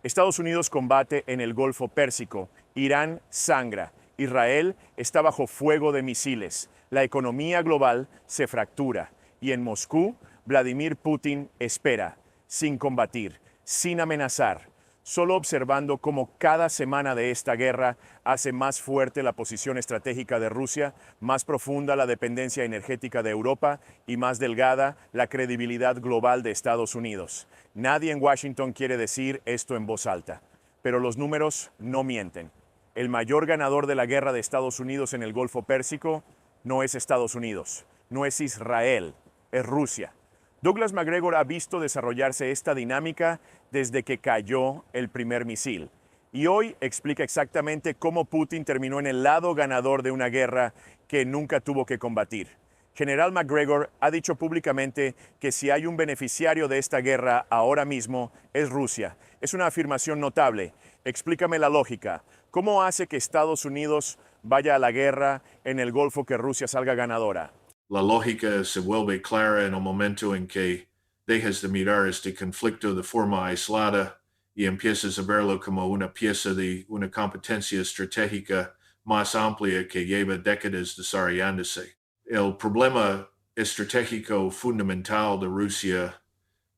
Estados Unidos combate en el Golfo Pérsico, Irán sangra, Israel está bajo fuego de misiles, la economía global se fractura y en Moscú, Vladimir Putin espera, sin combatir, sin amenazar, solo observando cómo cada semana de esta guerra hace más fuerte la posición estratégica de Rusia, más profunda la dependencia energética de Europa y más delgada la credibilidad global de Estados Unidos. Nadie en Washington quiere decir esto en voz alta, pero los números no mienten. El mayor ganador de la guerra de Estados Unidos en el Golfo Pérsico no es Estados Unidos, no es Israel, es Rusia. Douglas Macgregor ha visto desarrollarse esta dinámica desde que cayó el primer misil. Y hoy explica exactamente cómo Putin terminó en el lado ganador de una guerra que nunca tuvo que combatir. General Macgregor ha dicho públicamente que si hay un beneficiario de esta guerra ahora mismo es Rusia. Es una afirmación notable. Explícame la lógica. ¿Cómo hace que Estados Unidos vaya a la guerra en el Golfo que Rusia salga ganadora? La lógica se vuelve clara en el momento en que dejas de mirar este conflicto de forma aislada y empiezas a verlo como una pieza de una competencia estratégica más amplia que lleva décadas desarrollándose. El problema estratégico fundamental de Rusia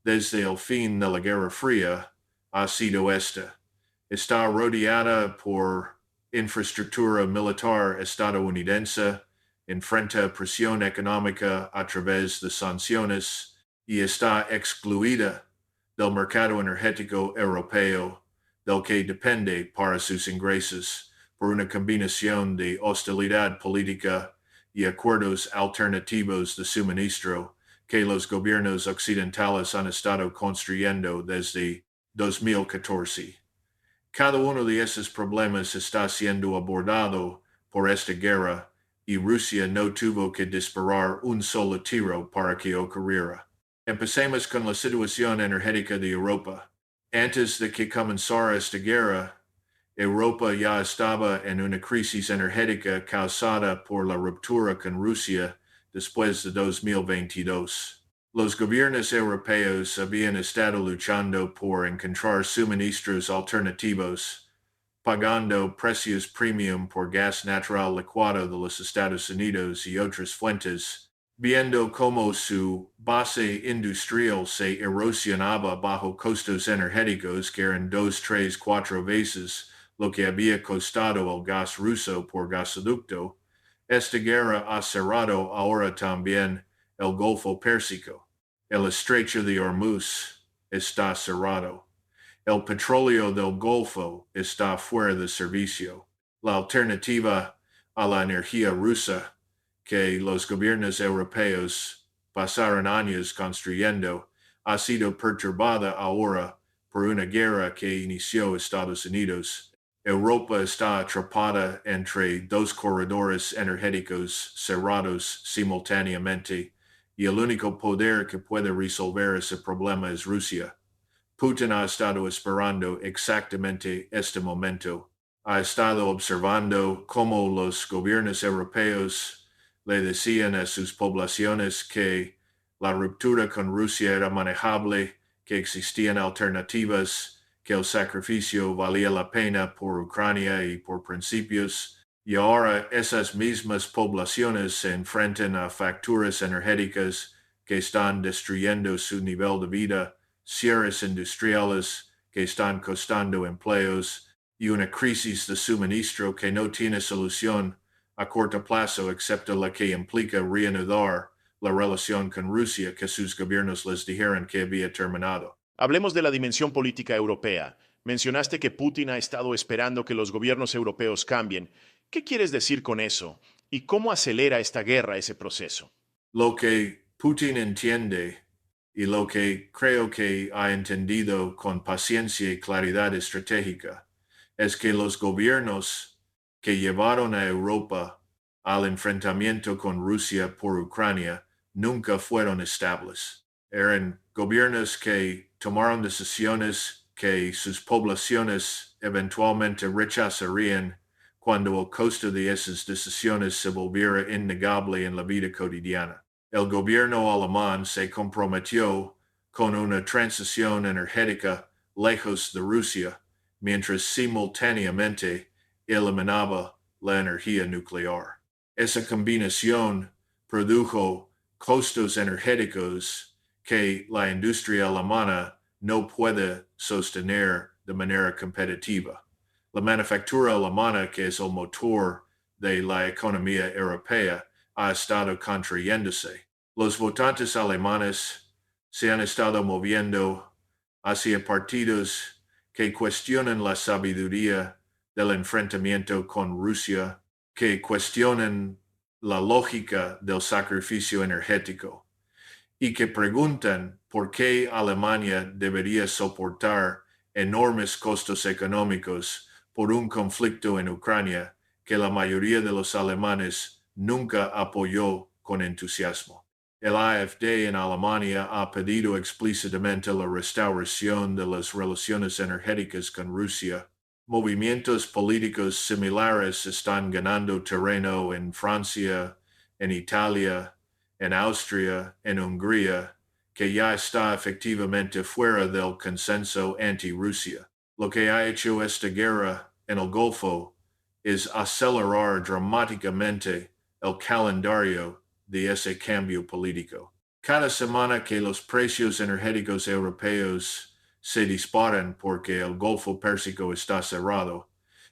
desde el fin de la Guerra Fría ha sido esta. Está rodeada por infraestructura militar estadounidense, enfrenta presión económica a través de sanciones y está excluida del mercado energético europeo, del que depende para sus ingresos por una combinación de hostilidad política y acuerdos alternativos de suministro que los gobiernos occidentales han estado construyendo desde 2014. Cada uno de esos problemas está siendo abordado por esta guerra y Rusia no tuvo que disparar un solo tiro para que ocurriera. Empecemos con la situación energética de Europa. Antes de que comenzara esta guerra, Europa ya estaba en una crisis energética causada por la ruptura con Rusia después de 2022. Los gobiernos europeos habían estado luchando por encontrar suministros alternativos, pagando precios premium por gas natural licuado de los Estados Unidos y otras fuentes, viendo cómo su base industrial se erosionaba bajo costos energéticos que eran 2, 3, 4 veces lo que había costado el gas ruso por gasoducto. Esta guerra ha cerrado ahora también el Golfo Pérsico. El estrecho de Hormuz está cerrado. El petróleo del Golfo está fuera de servicio. La alternativa a la energía rusa que los gobiernos europeos pasaron años construyendo ha sido perturbada ahora por una guerra que inició Estados Unidos. Europa está atrapada entre dos corredores energéticos cerrados simultáneamente y el único poder que puede resolver ese problema es Rusia. Putin ha estado esperando exactamente este momento. Ha estado observando cómo los gobiernos europeos le decían a sus poblaciones que la ruptura con Rusia era manejable, que existían alternativas, que el sacrificio valía la pena por Ucrania y por principios. Y ahora esas mismas poblaciones se enfrentan a facturas energéticas que están destruyendo su nivel de vida, cierres industriales que están costando empleos y una crisis de suministro que no tiene solución a corto plazo excepto la que implica reanudar la relación con Rusia que sus gobiernos les dijeron que había terminado. Hablemos de la dimensión política europea. Mencionaste que Putin ha estado esperando que los gobiernos europeos cambien. ¿Qué quieres decir con eso? ¿Y cómo acelera esta guerra ese proceso? Lo que Putin entiende y lo que creo que ha entendido con paciencia y claridad estratégica es que los gobiernos que llevaron a Europa al enfrentamiento con Rusia por Ucrania nunca fueron estables. Eran gobiernos que tomaron decisiones que sus poblaciones eventualmente rechazarían cuando el costo de esas decisiones se volviera innegable en la vida cotidiana. El gobierno alemán se comprometió con una transición energética lejos de Rusia, mientras simultáneamente eliminaba la energía nuclear. Esa combinación produjo costos energéticos que la industria alemana no puede sostener de manera competitiva. La manufactura alemana, que es el motor de la economía europea, ha estado contrayéndose. Los votantes alemanes se han estado moviendo hacia partidos que cuestionan la sabiduría del enfrentamiento con Rusia, que cuestionan la lógica del sacrificio energético y que preguntan por qué Alemania debería soportar enormes costos económicos por un conflicto en Ucrania que la mayoría de los alemanes nunca apoyó con entusiasmo. El AfD en Alemania ha pedido explícitamente la restauración de las relaciones energéticas con Rusia. Movimientos políticos similares están ganando terreno en Francia, en Italia, en Austria, en Hungría, que ya está efectivamente fuera del consenso anti-Rusia. Lo que ha hecho esta guerra en el Golfo es acelerar dramáticamente el calendario de ese cambio político. Cada semana que los precios energéticos europeos se disparan porque el Golfo Pérsico está cerrado,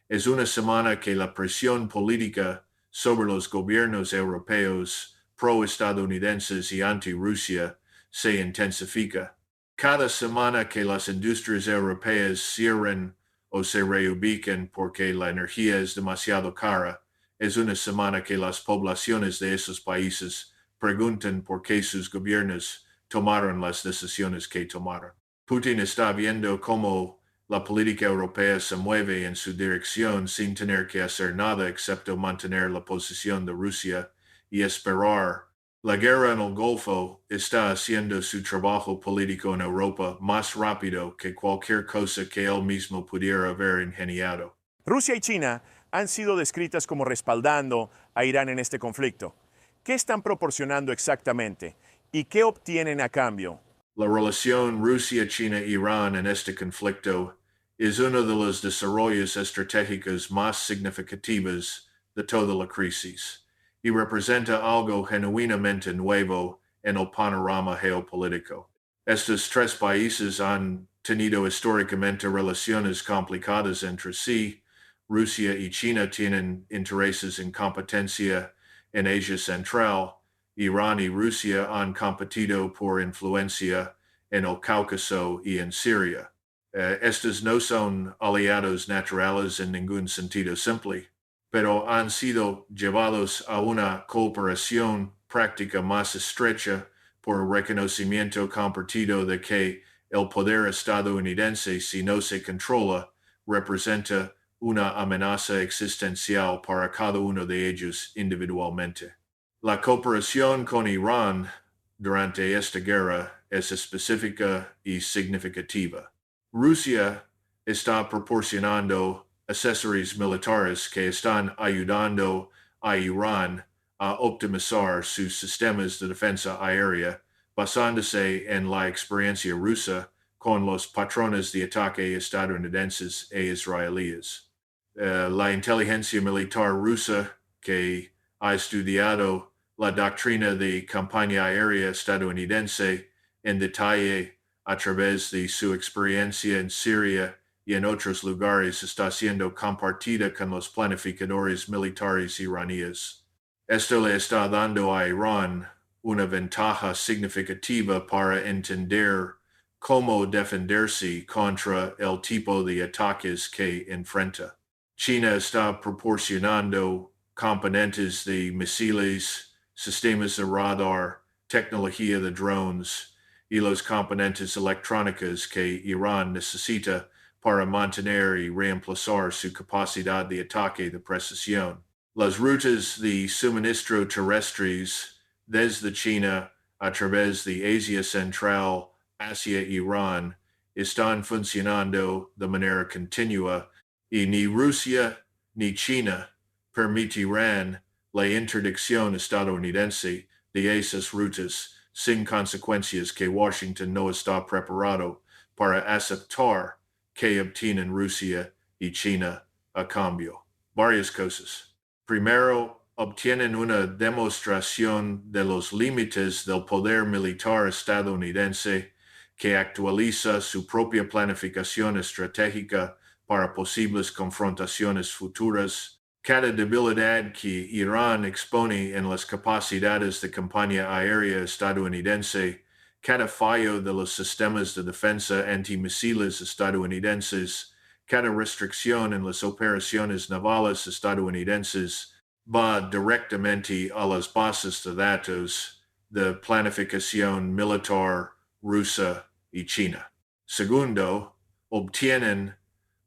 es una semana que la presión política sobre los gobiernos europeos pro-estadounidenses y anti-Rusia se intensifica. Cada semana que las industrias europeas cierran o se reubiquen porque la energía es demasiado cara, es una semana que las poblaciones de esos países preguntan por qué sus gobiernos tomaron las decisiones que tomaron. Putin está viendo cómo la política europea se mueve en su dirección sin tener que hacer nada excepto mantener la posición de Rusia y esperar. La guerra en el Golfo está haciendo su trabajo político en Europa más rápido que cualquier cosa que él mismo pudiera haber ingeniado. Rusia y China han sido descritas como respaldando a Irán en este conflicto. ¿Qué están proporcionando exactamente? ¿Y qué obtienen a cambio? La relación Rusia-China-Irán en este conflicto es uno de los desarrollos estratégicos más significativos de toda la crisis y representa algo genuinamente nuevo en el panorama geopolítico. Estos tres países han tenido históricamente relaciones complicadas entre sí. Rusia y China tienen intereses en competencia en Asia Central. Irán y Rusia han competido por influencia en el Cáucaso y en Siria. Estos no son aliados naturales en ningún sentido simple, pero han sido llevados a una cooperación práctica más estrecha por el reconocimiento compartido de que el poder estadounidense, si no se controla, representa una amenaza existencial para cada uno de ellos individualmente. La cooperación con Irán durante esta guerra es específica y significativa. Rusia está proporcionando accesorios militares que están ayudando a Irán a optimizar sus sistemas de defensa aérea basándose en la experiencia rusa con los patrones de ataque estadounidenses e israelíes. La inteligencia militar rusa, que ha estudiado la doctrina de campaña aérea estadounidense en detalle a través de su experiencia en Siria y en otros lugares, está siendo compartida con los planificadores militares iraníes. Esto le está dando a Irán una ventaja significativa para entender cómo defenderse contra el tipo de ataques que enfrenta. China está proporcionando componentes de misiles, sistemas de radar, tecnología de drones y los componentes electrónicos que Irán necesita para mantener y reemplazar su capacidad de ataque de precisión. Las rutas de suministro terrestres desde China a través de Asia Central hacia Irán están funcionando de manera continua y ni Rusia ni China permitirán la interdicción estadounidense de esas rutas sin consecuencias que Washington no está preparado para aceptar que obtienen Rusia y China a cambio. Varias cosas. Primero, obtienen una demostración de los límites del poder militar estadounidense que actualiza su propia planificación estratégica para posibles confrontaciones futuras. Cada debilidad que Irán expone en las capacidades de campaña aérea estadounidense, cada fallo de los sistemas de defensa antimisiles estadounidenses, cada restricción en las operaciones navales estadounidenses, va directamente a las bases de datos de planificación militar rusa y China. Segundo, obtienen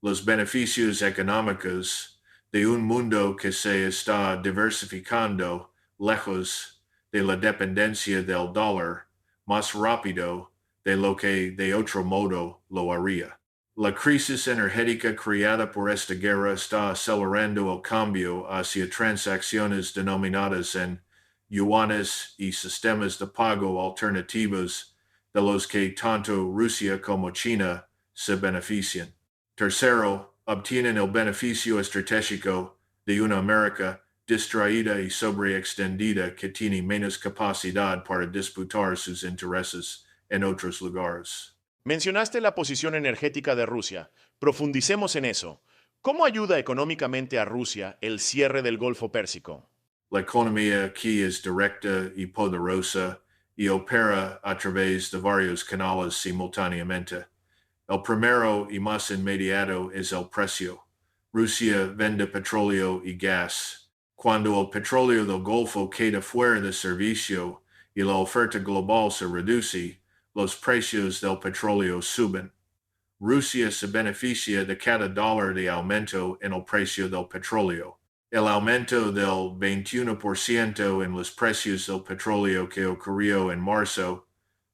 los beneficios económicos de un mundo que se está diversificando lejos de la dependencia del dólar más rápido de lo que de otro modo lo haría. La crisis energética creada por esta guerra está acelerando el cambio hacia transacciones denominadas en yuanes y sistemas de pago alternativos de los que tanto Rusia como China se benefician. Tercero, obtienen el beneficio estratégico de una América distraída y sobreextendida que tiene menos capacidad para disputar sus intereses en otros lugares. Mencionaste la posición energética de Rusia. Profundicemos en eso. ¿Cómo ayuda económicamente a Rusia el cierre del Golfo Pérsico? La economía aquí es directa y poderosa y opera a través de varios canales simultáneamente. El primero y más inmediato es el precio. Rusia vende petróleo y gas. Cuando el petróleo del Golfo queda fuera de servicio y la oferta global se reduce, los precios del petróleo suben. Rusia se beneficia de cada dólar de aumento en el precio del petróleo. El aumento del 21% en los precios del petróleo que ocurrió en marzo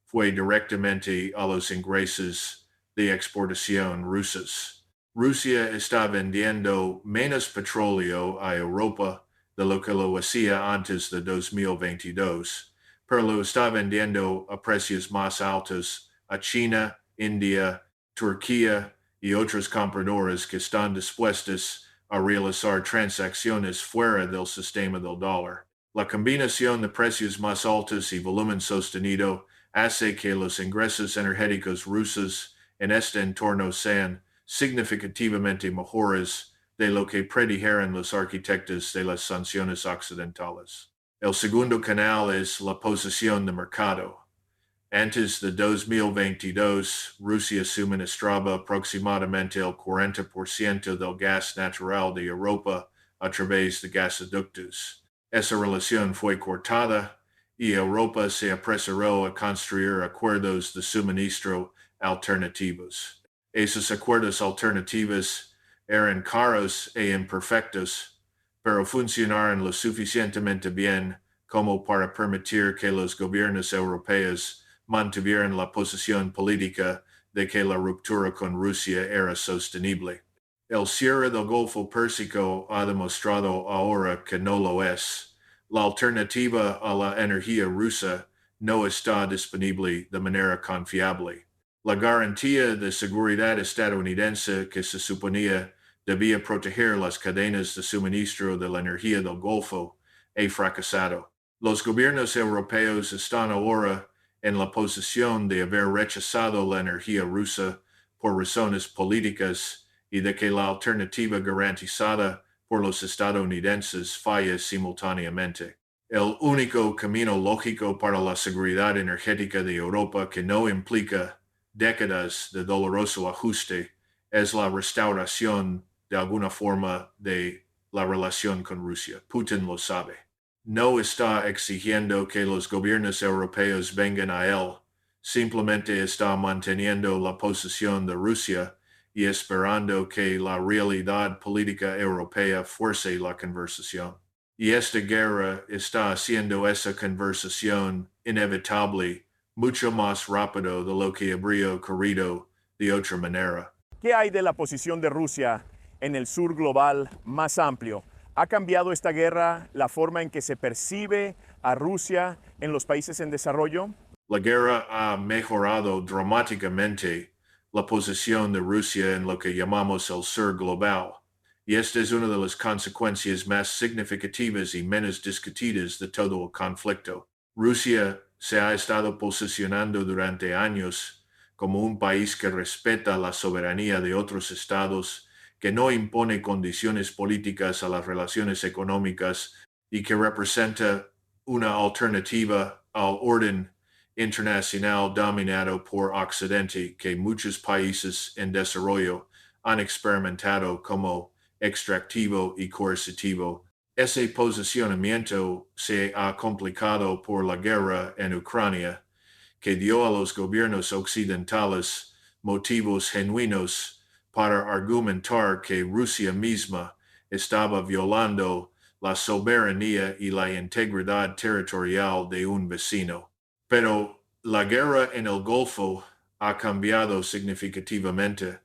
fue directamente a los ingresos de exportación rusos. Rusia está vendiendo menos petróleo a Europa de lo que lo hacía antes de 2022, pero lo está vendiendo a precios más altos a China, India, Turquía y otros compradores que están dispuestos a realizar transacciones fuera del sistema del dólar. La combinación de precios más altos y volumen sostenido hace que los ingresos energéticos rusos en este entorno sean significativamente mejores de lo que predijeron los arquitectos de las sanciones occidentales. El segundo canal es la posición de mercado. Antes de 2022, Rusia suministraba aproximadamente el 40% del gas natural de Europa a través de gasoductos. Esa relación fue cortada y Europa se apresuró a construir acuerdos de suministro alternativos. Esos acuerdos alternativos eran caros e imperfectos, pero funcionaron lo suficientemente bien como para permitir que los gobiernos europeos mantuvieron la posición política de que la ruptura con Rusia era sostenible. El cierre del Golfo Pérsico ha demostrado ahora que no lo es. La alternativa a la energía rusa no está disponible de manera confiable. La garantía de seguridad estadounidense que se suponía debía proteger las cadenas de suministro de la energía del Golfo ha fracasado. Los gobiernos europeos están ahora en la posición de haber rechazado la energía rusa por razones políticas y de que la alternativa garantizada por los estadounidenses falla simultáneamente. El único camino lógico para la seguridad energética de Europa que no implica décadas de doloroso ajuste es la restauración de alguna forma de la relación con Rusia. Putin lo sabe. No está exigiendo que los gobiernos europeos vengan a él, simplemente está manteniendo la posición de Rusia y esperando que la realidad política europea fuerce la conversación. Y esta guerra está haciendo esa conversación inevitable mucho más rápido de lo que habría ocurrido de otra manera. ¿Qué hay de la posición de Rusia en el sur global más amplio? ¿Ha cambiado esta guerra la forma en que se percibe a Rusia en los países en desarrollo? La guerra ha mejorado dramáticamente la posición de Rusia en lo que llamamos el sur global. Y esta es una de las consecuencias más significativas y menos discutidas de todo el conflicto. Rusia se ha estado posicionando durante años como un país que respeta la soberanía de otros estados, que no impone condiciones políticas a las relaciones económicas y que representa una alternativa al orden internacional dominado por Occidente que muchos países en desarrollo han experimentado como extractivo y coercitivo. Ese posicionamiento se ha complicado por la guerra en Ucrania, que dio a los gobiernos occidentales motivos genuinos para argumentar que Rusia misma estaba violando la soberanía y la integridad territorial de un vecino. Pero la guerra en el Golfo ha cambiado significativamente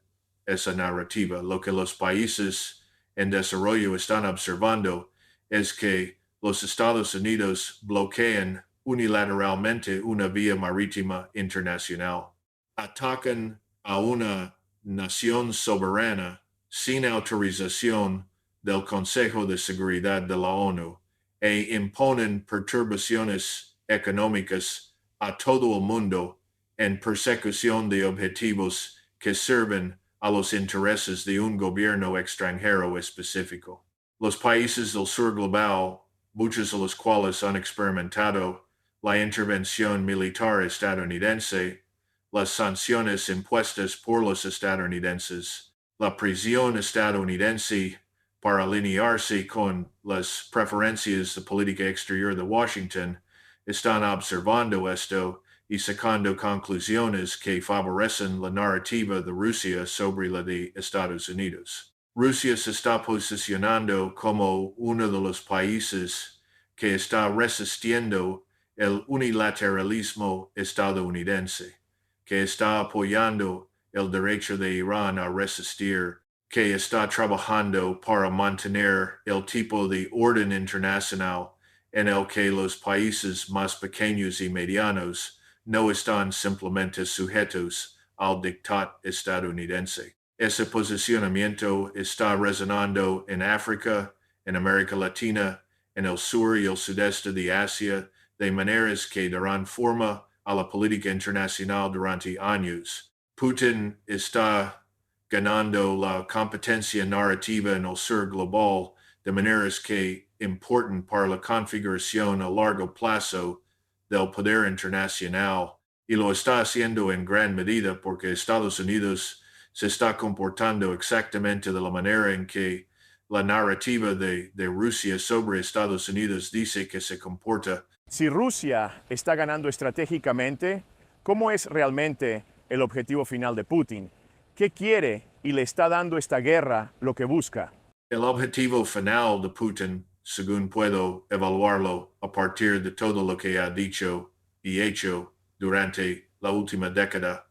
esa narrativa. Lo que los países en desarrollo están observando es que los Estados Unidos bloquean unilateralmente una vía marítima internacional. Atacan a una nación soberana sin autorización del Consejo de Seguridad de la ONU e imponen perturbaciones económicas a todo el mundo en persecución de objetivos que sirven a los intereses de un gobierno extranjero específico. Los países del sur global, muchos de los cuales han experimentado la intervención militar estadounidense, las sanciones impuestas por los estadounidenses, la prisión estadounidense para alinearse con las preferencias de política exterior de Washington, están observando esto y sacando conclusiones que favorecen la narrativa de Rusia sobre la de Estados Unidos. Rusia se está posicionando como uno de los países que está resistiendo el unilateralismo estadounidense, que está apoyando el derecho de Irán a resistir, que está trabajando para mantener el tipo de orden internacional en el que los países más pequeños y medianos no están simplemente sujetos al diktat estadounidense. Ese posicionamiento está resonando en África, en América Latina, en el sur y el sudeste de Asia, de maneras que darán forma a la política internacional durante años. Putin está ganando la competencia narrativa en el sur global de maneras que importan para la configuración a largo plazo del poder internacional, y lo está haciendo en gran medida porque Estados Unidos se está comportando exactamente de la manera en que la narrativa de Rusia sobre Estados Unidos dice que se comporta. Si Rusia está ganando estratégicamente, ¿cómo es realmente el objetivo final de Putin? ¿Qué quiere y le está dando esta guerra lo que busca? El objetivo final de Putin, según puedo evaluarlo a partir de todo lo que ha dicho y hecho durante la última década,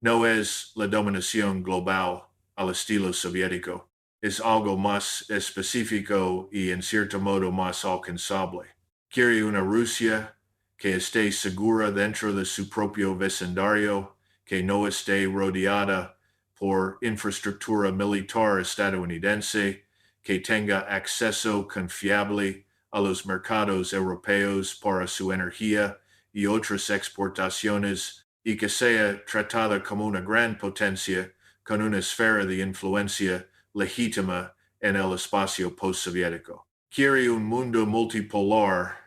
no es la dominación global al estilo soviético. Es algo más específico y en cierto modo más alcanzable. Quiere una Rusia que esté segura dentro de su propio vecindario, que no esté rodeada por infraestructura militar estadounidense, que tenga acceso confiable a los mercados europeos para su energía y otras exportaciones, y que sea tratada como una gran potencia con una esfera de influencia legítima en el espacio postsoviético. Quiere un mundo multipolar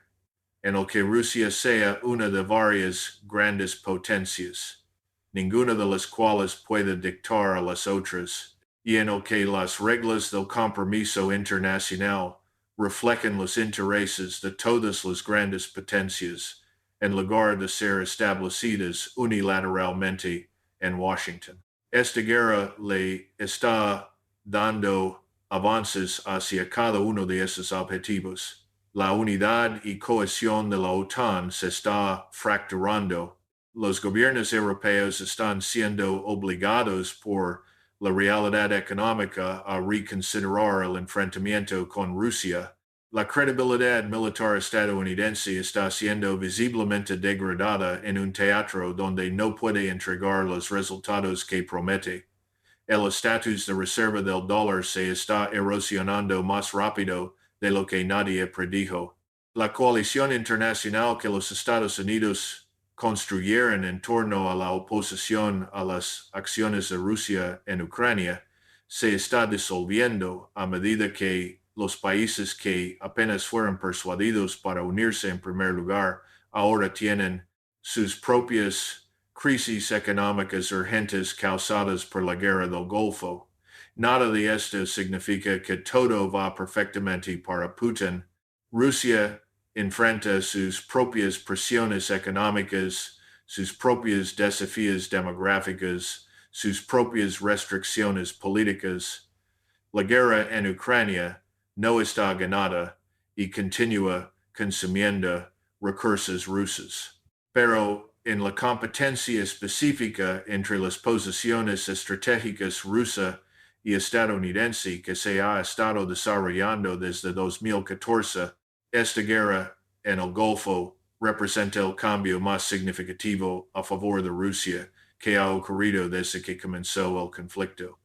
en el que Rusia sea una de varias grandes potencias, ninguna de las cuales puede dictar a las otras, y en el que las reglas del compromiso internacional reflejen los intereses de todas las grandes potencias, en lugar de ser establecidas unilateralmente en Washington. Esta guerra le está dando avances hacia cada uno de esos objetivos. La unidad y cohesión de la OTAN se está fracturando. Los gobiernos europeos están siendo obligados por la realidad económica a reconsiderar el enfrentamiento con Rusia. La credibilidad militar estadounidense está siendo visiblemente degradada en un teatro donde no puede entregar los resultados que promete. El estatus de reserva del dólar se está erosionando más rápido de lo que nadie predijo. La coalición internacional que los Estados Unidos construyeron en torno a la oposición a las acciones de Rusia en Ucrania se está disolviendo a medida que los países que apenas fueron persuadidos para unirse en primer lugar ahora tienen sus propias crisis económicas urgentes causadas por la guerra del Golfo. Nada de esto significa que todo va perfectamente para Putin. Rusia enfrenta sus propias presiones económicas, sus propios desafíos demográficos, sus propias restricciones políticas. La guerra en Ucrania no está ganada y continúa consumiendo recursos rusos. Pero en la competencia específica entre las posiciones estratégicas rusa y estadounidense que se ha estado desarrollando desde 2014, esta guerra en el Golfo representa el cambio más significativo a favor de Rusia que ha ocurrido desde que comenzó el conflicto.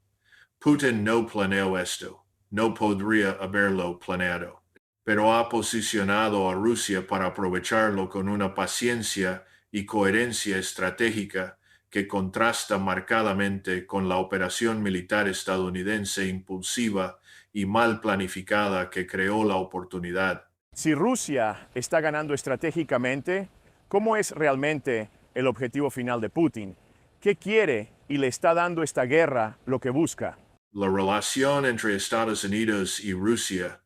Putin no planeó esto, no podría haberlo planeado, pero ha posicionado a Rusia para aprovecharlo con una paciencia y coherencia estratégica que contrasta marcadamente con la operación militar estadounidense impulsiva y mal planificada que creó la oportunidad. Si Rusia está ganando estratégicamente, ¿cómo es realmente el objetivo final de Putin? ¿Qué quiere y le está dando esta guerra lo que busca? La relación entre Estados Unidos y Rusia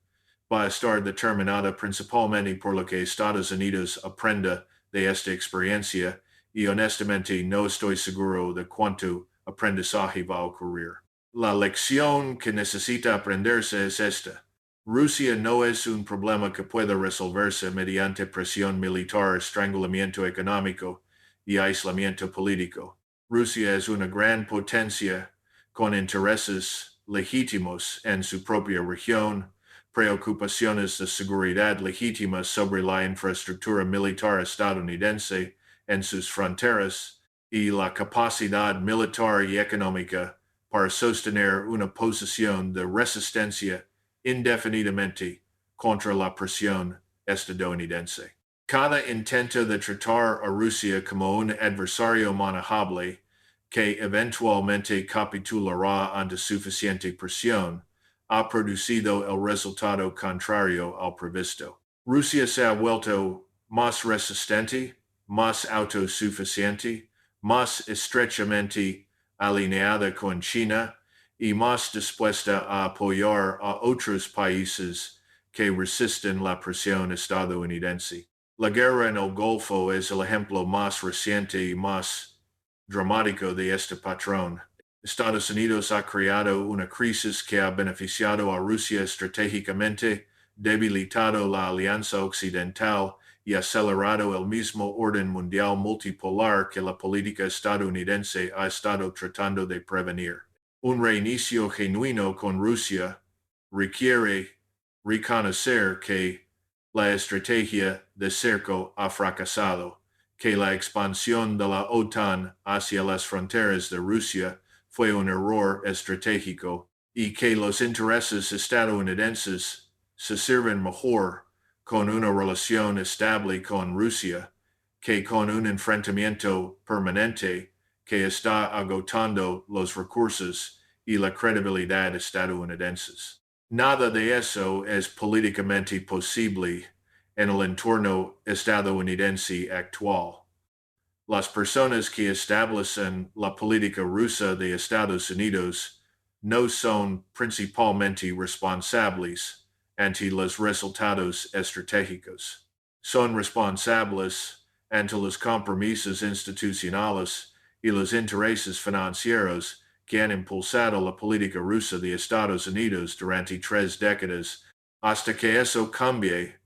va a estar determinada principalmente por lo que Estados Unidos aprenda de esta experiencia y honestamente no estoy seguro de cuánto aprendizaje va a ocurrir. La lección que necesita aprenderse es esta. Rusia no es un problema que pueda resolverse mediante presión militar, estrangulamiento económico y aislamiento político. Rusia es una gran potencia con intereses legítimos en su propia región, preocupaciones de seguridad legítimas sobre la infraestructura militar estadounidense en sus fronteras y la capacidad militar y económica para sostener una posición de resistencia indefinidamente contra la presión estadounidense. Cada intento de tratar a Rusia como un adversario manejable que eventualmente capitulará ante suficiente presión ha producido el resultado contrario al previsto. Rusia se ha vuelto más resistente, más autosuficiente, más estrechamente alineada con China y más dispuesta a apoyar a otros países que resisten la presión estadounidense. La guerra en el Golfo es el ejemplo más reciente y más dramático de este patrón. Estados Unidos ha creado una crisis que ha beneficiado a Rusia estratégicamente, debilitado la alianza occidental y acelerado el mismo orden mundial multipolar que la política estadounidense ha estado tratando de prevenir. Un reinicio genuino con Rusia requiere reconocer que la estrategia de cerco ha fracasado, que la expansión de la OTAN hacia las fronteras de Rusia fue un error estratégico y que los intereses estadounidenses se sirven mejor con una relación estable con Rusia que con un enfrentamiento permanente que está agotando los recursos y la credibilidad estadounidenses. Nada de eso es políticamente posible en el entorno estadounidense actual. Las personas que establecen la política rusa de Estados Unidos no son principalmente responsables ante los resultados estratégicos. Son responsables ante los compromisos institucionales y los intereses financieros que han impulsado la política rusa de Estados Unidos durante 3 décadas. Hasta que eso cambie,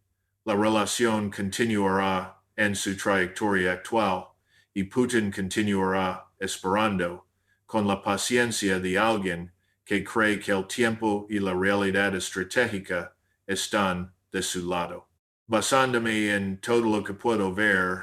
la relación continuará en su trayectoria actual y Putin continuará esperando, con la paciencia de alguien que cree que el tiempo y la realidad estratégica están de su lado. Basándome en todo lo que puedo ver,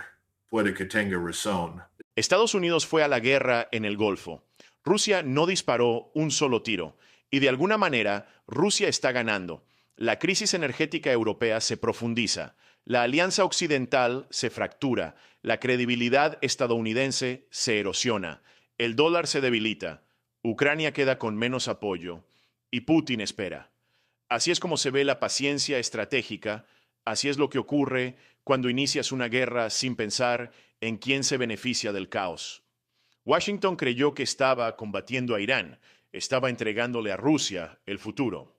puede que tenga razón. Estados Unidos fue a la guerra en el Golfo. Rusia no disparó un solo tiro. Y de alguna manera, Rusia está ganando. La crisis energética europea se profundiza. La alianza occidental se fractura. La credibilidad estadounidense se erosiona. El dólar se debilita. Ucrania queda con menos apoyo. Y Putin espera. Así es como se ve la paciencia estratégica. Así es lo que ocurre cuando inicias una guerra sin pensar en quién se beneficia del caos. Washington creyó que estaba combatiendo a Irán, estaba entregándole a Rusia el futuro.